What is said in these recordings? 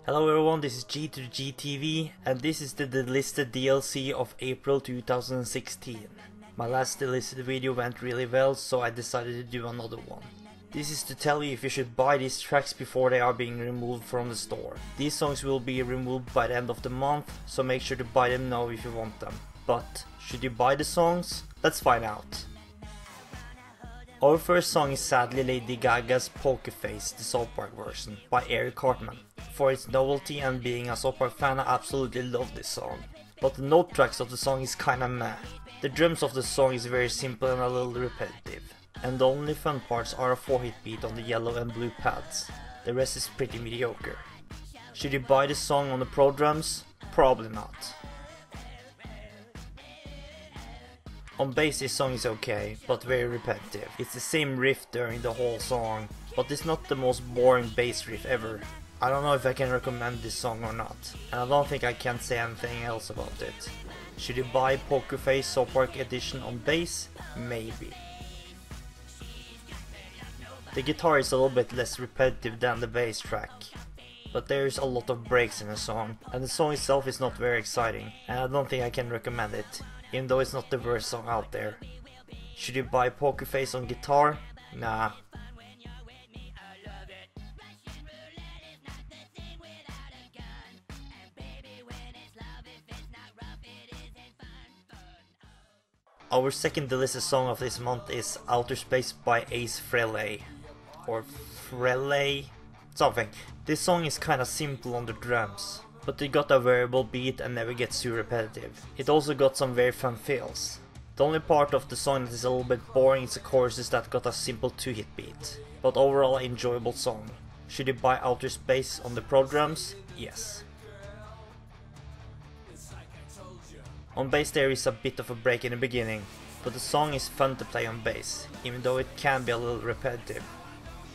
Hello everyone, this is G to the GTV, and this is the Delisted DLC of April 2016. My last Delisted video went really well, so I decided to do another one. This is to tell you if you should buy these tracks before they are being removed from the store. These songs will be removed by the end of the month, so make sure to buy them now if you want them. But, should you buy the songs? Let's find out. Our first song is sadly Lady Gaga's Poker Face, the South Park version, by Eric Cartman. For its novelty and being a South Park fan, I absolutely love this song. But the note tracks of the song is kinda meh. The drums of the song is very simple and a little repetitive. And the only fun parts are a 4-hit beat on the yellow and blue pads. The rest is pretty mediocre. Should you buy the song on the pro drums? Probably not. On bass this song is okay, but very repetitive. It's the same riff during the whole song, but it's not the most boring bass riff ever. I don't know if I can recommend this song or not, and I don't think I can say anything else about it. Should you buy Poker Face South Park edition on bass? Maybe. The guitar is a little bit less repetitive than the bass track, but there is a lot of breaks in the song, and the song itself is not very exciting, and I don't think I can recommend it, even though it's not the worst song out there. Should you buy Poker Face on guitar? Nah. Our second Delisted song of this month is Outer Space by Ace Frehley. Or Frehley? Something. This song is kinda simple on the drums, but it got a variable beat and never gets too repetitive. It also got some very fun fills. The only part of the song that is a little bit boring is the choruses that got a simple 2-hit beat. But overall an enjoyable song. Should you buy Outer Space on the pro drums? Yes. On bass there is a bit of a break in the beginning, but the song is fun to play on bass, even though it can be a little repetitive.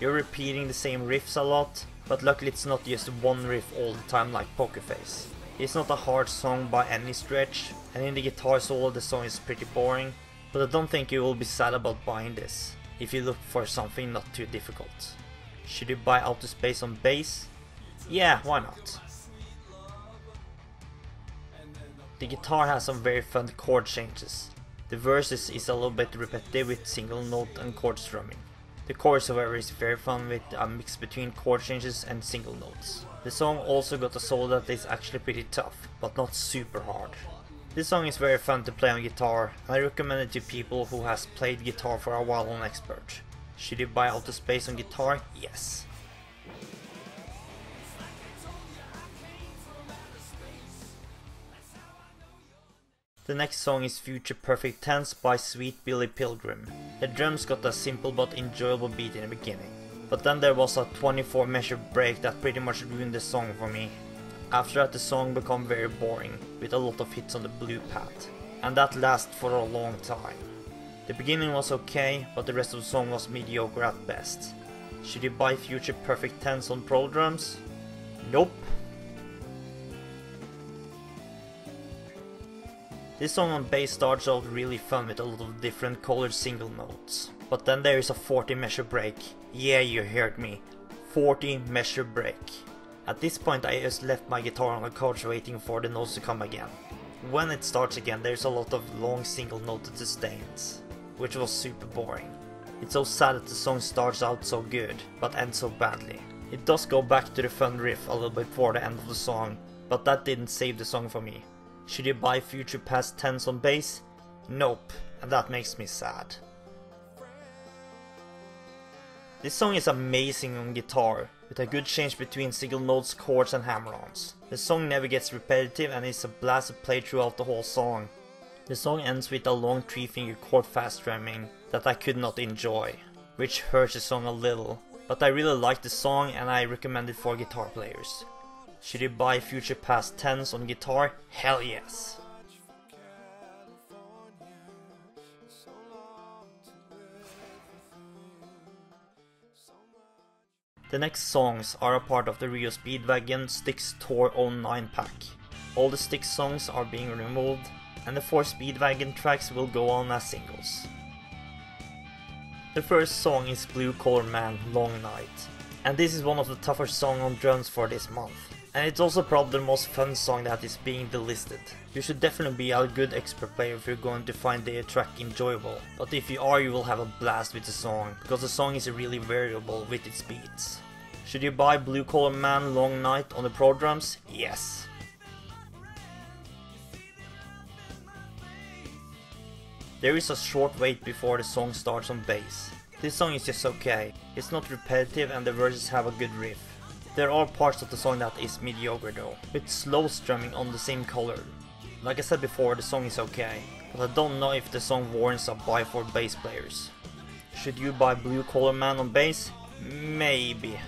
You're repeating the same riffs a lot, but luckily it's not just one riff all the time like Poker Face. It's not a hard song by any stretch, and in the guitar solo the song is pretty boring, but I don't think you will be sad about buying this, if you look for something not too difficult. Should you buy Outer Space on bass? Yeah, why not? The guitar has some very fun chord changes. The verses is a little bit repetitive with single note and chord strumming. The chorus however is very fun with a mix between chord changes and single notes. The song also got a solo that is actually pretty tough, but not super hard. This song is very fun to play on guitar, and I recommend it to people who has played guitar for a while on expert. Should you buy Outer Space on guitar? Yes. The next song is Future Perfect Tense by Sweet Billy Pilgrim. The drums got a simple but enjoyable beat in the beginning, but then there was a 24 measure break that pretty much ruined the song for me. After that the song became very boring, with a lot of hits on the blue pad, and that lasted for a long time. The beginning was okay, but the rest of the song was mediocre at best. Should you buy Future Perfect Tense on pro drums? Nope. This song on bass starts out really fun with a lot of different colored single notes. But then there is a 40 measure break. Yeah, you heard me. 40 measure break. At this point I just left my guitar on the couch waiting for the notes to come again. When it starts again there's a lot of long single noted sustains, which was super boring. It's so sad that the song starts out so good, but ends so badly. It does go back to the fun riff a little bit before the end of the song, but that didn't save the song for me. Should you buy Future Past Tense on bass? Nope, and that makes me sad. This song is amazing on guitar, with a good change between single notes, chords and hammer-ons. The song never gets repetitive and is a blast to play throughout the whole song. The song ends with a long 3-finger chord fast strumming that I could not enjoy, which hurts the song a little, but I really like the song and I recommend it for guitar players. Should you buy Future Past Tense on guitar? Hell yes! The next songs are a part of the Rio Speedwagon Styx Tour 09 pack. All the Styx songs are being removed, and the 4 Speedwagon tracks will go on as singles. The first song is Blue Collar Man Long Night, and this is one of the tougher songs on drums for this month. And it's also probably the most fun song that is being delisted. You should definitely be a good expert player if you're going to find the track enjoyable. But if you are, you will have a blast with the song, because the song is really variable with its beats. Should you buy Blue Collar Man Long Night on the pro drums? Yes. There is a short wait before the song starts on bass. This song is just okay. It's not repetitive and the verses have a good riff. There are parts of the song that is mediocre though, with slow strumming on the same color. Like I said before, the song is okay, but I don't know if the song warrants a buy for bass players. Should you buy Blue Collar Man on bass? Maybe.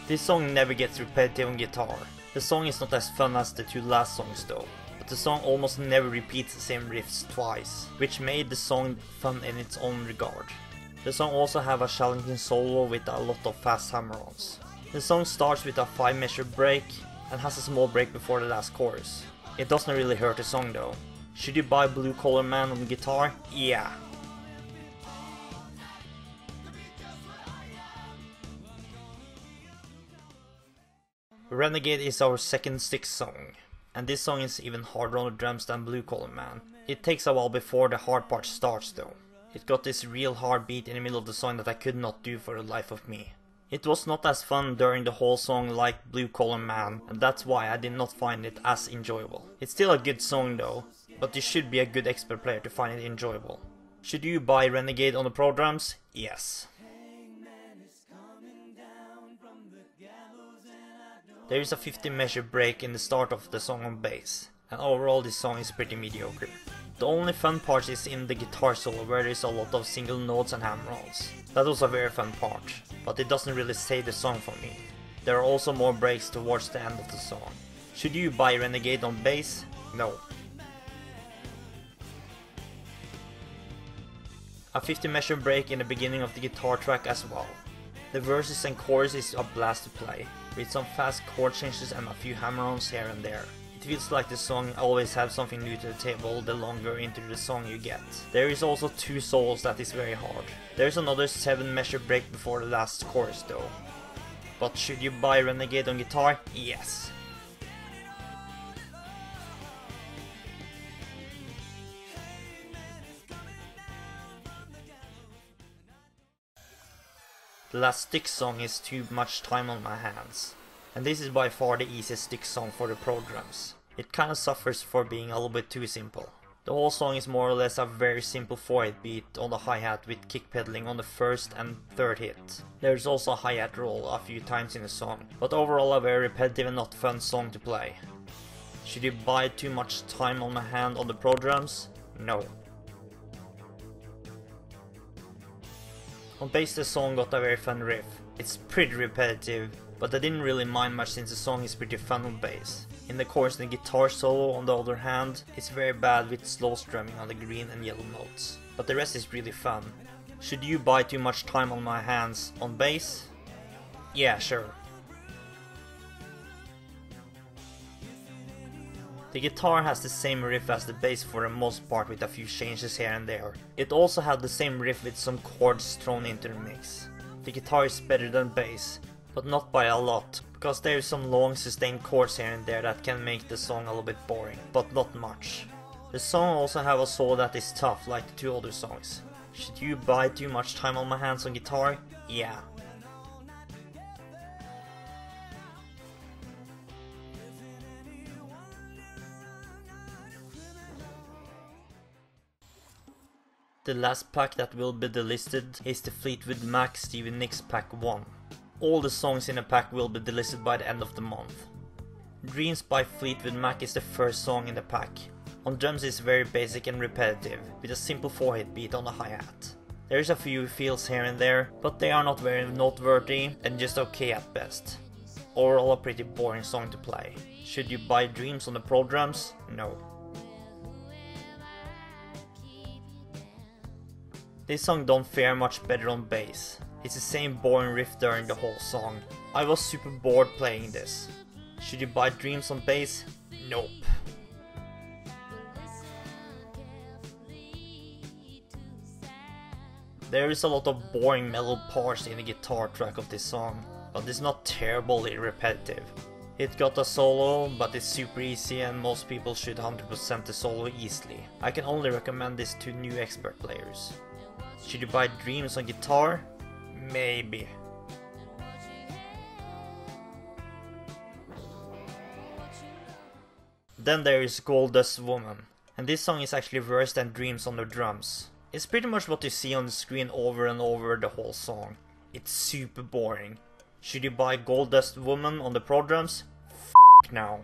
This song never gets repetitive on guitar. The song is not as fun as the two last songs though, but the song almost never repeats the same riffs twice, which made the song fun in its own regard. The song also have a challenging solo with a lot of fast hammer-ons. The song starts with a 5-measure break and has a small break before the last chorus. It doesn't really hurt the song though. Should you buy Blue Collar Man on guitar? Yeah. Renegade is our second Styx song, and this song is even harder on the drums than Blue Collar Man. It takes a while before the hard part starts though. It got this real hard beat in the middle of the song that I could not do for the life of me. It was not as fun during the whole song like Blue Collar Man, and that's why I did not find it as enjoyable. It's still a good song though, but you should be a good expert player to find it enjoyable. Should you buy Renegade on the pro drums? Yes. There is a 50-measure break in the start of the song on bass, and overall this song is pretty mediocre. The only fun part is in the guitar solo where there is a lot of single notes and hammer-ons. That was a very fun part, but it doesn't really save the song for me. There are also more breaks towards the end of the song. Should you buy Renegade on bass? No. A 50-measure break in the beginning of the guitar track as well. The verses and chorus is a blast to play, with some fast chord changes and a few hammer-ons here and there. It feels like the song always has something new to the table the longer into the song you get. There is also 2 solos that is very hard. There is another 7-measure break before the last chorus though. But should you buy Renegade on guitar? Yes. The last Styx song is Too Much Time on My Hands, and this is by far the easiest Styx song for the pro drums. It kinda suffers for being a little bit too simple. The whole song is more or less a very simple 4/8 beat on the hi-hat with kick pedaling on the first and third hit. There's also a hi-hat roll a few times in the song, but overall a very repetitive and not fun song to play. Should you buy Too Much Time on My Hand on the pro drums? No. On bass the song got a very fun riff. It's pretty repetitive, but I didn't really mind much since the song is pretty fun on bass. In the chorus the guitar solo on the other hand is very bad with slow strumming on the green and yellow notes, but the rest is really fun. Should you buy Too Much Time on My Hands on bass? Yeah, sure. The guitar has the same riff as the bass for the most part with a few changes here and there. It also had the same riff with some chords thrown into the mix. The guitar is better than bass, but not by a lot, because there is some long sustained chords here and there that can make the song a little bit boring, but not much. The song also have a solo that is tough like the 2 other songs. Should you buy Too Much Time on My Hands on guitar? Yeah. The last pack that will be delisted is the Fleetwood Mac Stevie Nicks Pack 1. All the songs in the pack will be delisted by the end of the month. Dreams by Fleetwood Mac is the first song in the pack. On drums it's very basic and repetitive, with a simple 4/8 beat on the hi-hat. There is a few feels here and there, but they are not very noteworthy and just okay at best. Overall a pretty boring song to play. Should you buy Dreams on the pro drums? No. This song don't fare much better on bass. It's the same boring riff during the whole song. I was super bored playing this. Should you buy Dreams on bass? Nope. There is a lot of boring mellow parts in the guitar track of this song, but it's not terribly repetitive. It got a solo, but it's super easy and most people should 100% the solo easily. I can only recommend this to new expert players. Should you buy Dreams on guitar? Maybe. Then there is Goldust Woman, and this song is actually worse than Dreams on the drums. It's pretty much what you see on the screen over and over the whole song. It's super boring. Should you buy Goldust Woman on the pro drums? F no.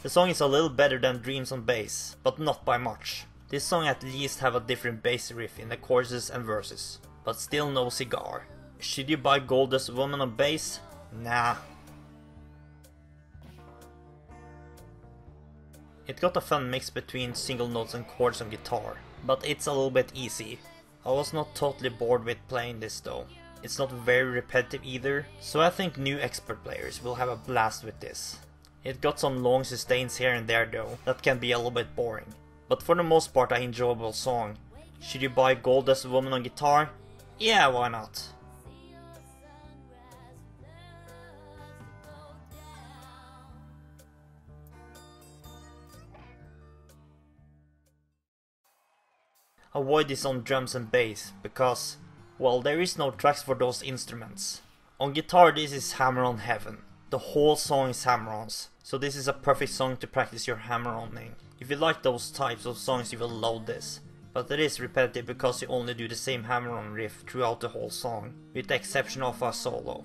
The song is a little better than Dreams on bass, but not by much. This song at least have a different bass riff in the choruses and verses, but still no cigar. Should you buy Goldust Woman on bass? Nah. It got a fun mix between single notes and chords on guitar, but it's a little bit easy. I was not totally bored with playing this though. It's not very repetitive either, so I think new expert players will have a blast with this. It got some long sustains here and there though, that can be a little bit boring. But for the most part an enjoyable song. Should you buy Goldust Woman on guitar? Yeah, why not? Avoid this on drums and bass, because, well, there is no tracks for those instruments. On guitar this is hammer-on heaven. The whole song is hammer-ons, so this is a perfect song to practice your hammer-oning. If you like those types of songs you will love this, but it is repetitive because you only do the same hammer-on riff throughout the whole song, with the exception of a solo.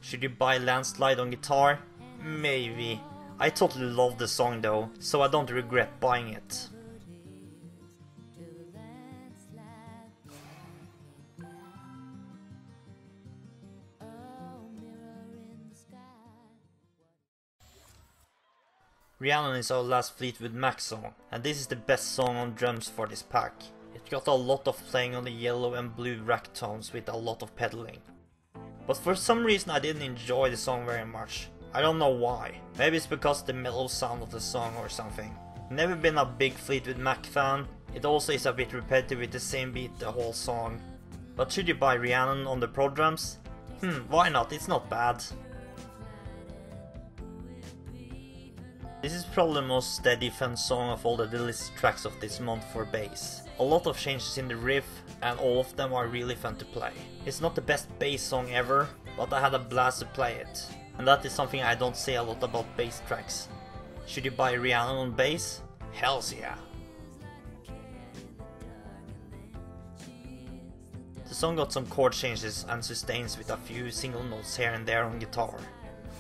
Should you buy Landslide on guitar? Maybe. I totally love the song though, so I don't regret buying it. Rhiannon is our last Fleetwood Mac song, and this is the best song on drums for this pack. It got a lot of playing on the yellow and blue rack tones with a lot of pedaling. But for some reason I didn't enjoy the song very much. I don't know why. Maybe it's because of the mellow sound of the song or something. Never been a big Fleetwood Mac fan. It also is a bit repetitive with the same beat the whole song. But should you buy Rhiannon on the pro drums? Why not? It's not bad. This is probably the most steady fun song of all the Delisted tracks of this month for bass. A lot of changes in the riff and all of them are really fun to play. It's not the best bass song ever, but I had a blast to play it. And that is something I don't say a lot about bass tracks. Should you buy Rhiannon on bass? Hells yeah! The song got some chord changes and sustains with a few single notes here and there on guitar.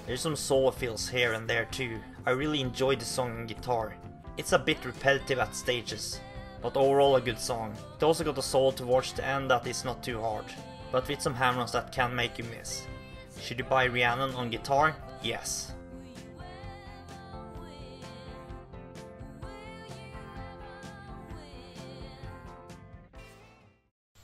There's some solo fills here and there too. I really enjoyed the song on guitar. It's a bit repetitive at stages, but overall a good song. It also got a solo towards the end that is not too hard, but with some hammer-ons that can make you miss. Should you buy Rhiannon on guitar? Yes.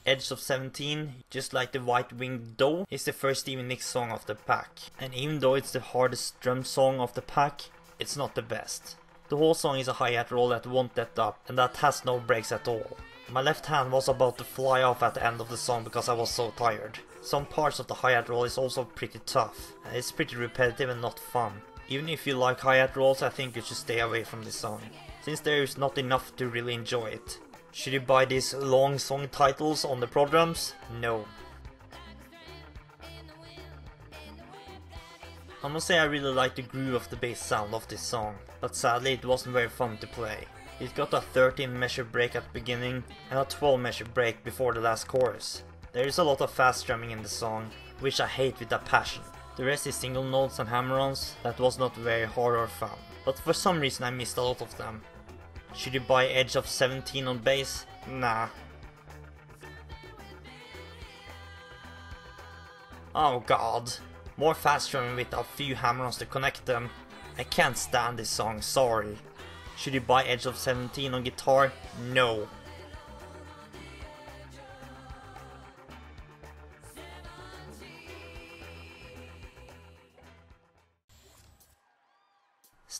Edge of 17, just like the White Winged Doe, is the first Stevie Nicks song of the pack. And even though it's the hardest drum song of the pack, it's not the best. The whole song is a hi-hat roll that won't let up, and that has no breaks at all. My left hand was about to fly off at the end of the song because I was so tired. Some parts of the hi-hat roll is also pretty tough, and it's pretty repetitive and not fun. Even if you like hi-hat rolls, I think you should stay away from this song, since there is not enough to really enjoy it. Should you buy these long song titles on the pro drums? No. I must say I really like the groove of the bass sound of this song, but sadly it wasn't very fun to play. It got a 13 measure break at the beginning and a 12 measure break before the last chorus. There is a lot of fast drumming in the song, which I hate with a passion. The rest is single notes and hammer-ons that was not very hard or fun, but for some reason I missed a lot of them. Should you buy Edge of 17 on bass? Nah. Oh god. More fast drumming with a few hammer-ons to connect them. I can't stand this song, sorry. Should you buy Edge of 17 on guitar? No.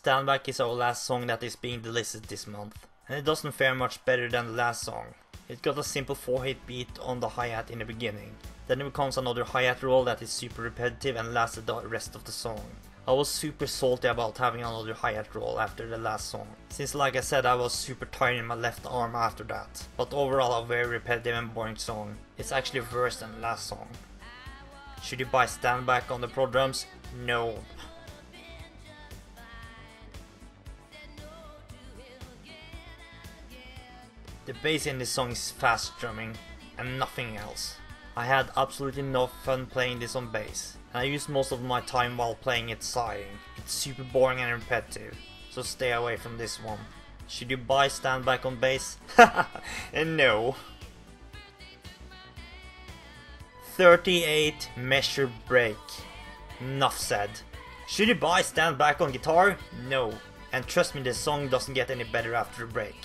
Stand Back is our last song that is being delisted this month, and it doesn't fare much better than the last song. It got a simple 4-hit beat on the hi-hat in the beginning. Then it becomes another hi-hat roll that is super repetitive and lasted the rest of the song. I was super salty about having another hi-hat roll after the last song, since like I said I was super tired in my left arm after that. But overall a very repetitive and boring song. It's actually worse than the last song. Should you buy stand back on the pro drums? No. The bass in this song is fast drumming and nothing else. I had absolutely no fun playing this on bass, and I used most of my time while playing it sighing. It's super boring and repetitive, so stay away from this one. Should you buy stand back on bass? No. 38 measure break. Enough said. Should you buy stand back on guitar? No. And trust me, this song doesn't get any better after the break.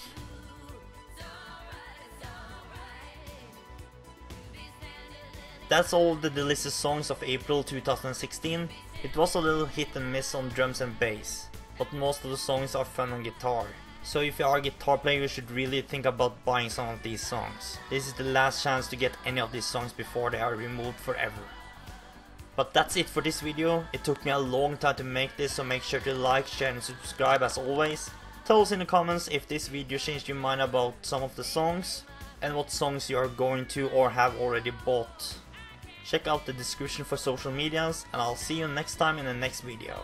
That's all the Delisted songs of April 2016. It was a little hit and miss on drums and bass, but most of the songs are fun on guitar. So if you are a guitar player, you should really think about buying some of these songs. This is the last chance to get any of these songs before they are removed forever. But that's it for this video. It took me a long time to make this, so make sure to like, share and subscribe as always. Tell us in the comments if this video changed your mind about some of the songs, and what songs you are going to or have already bought. Check out the description for social medias, and I'll see you next time in the next video.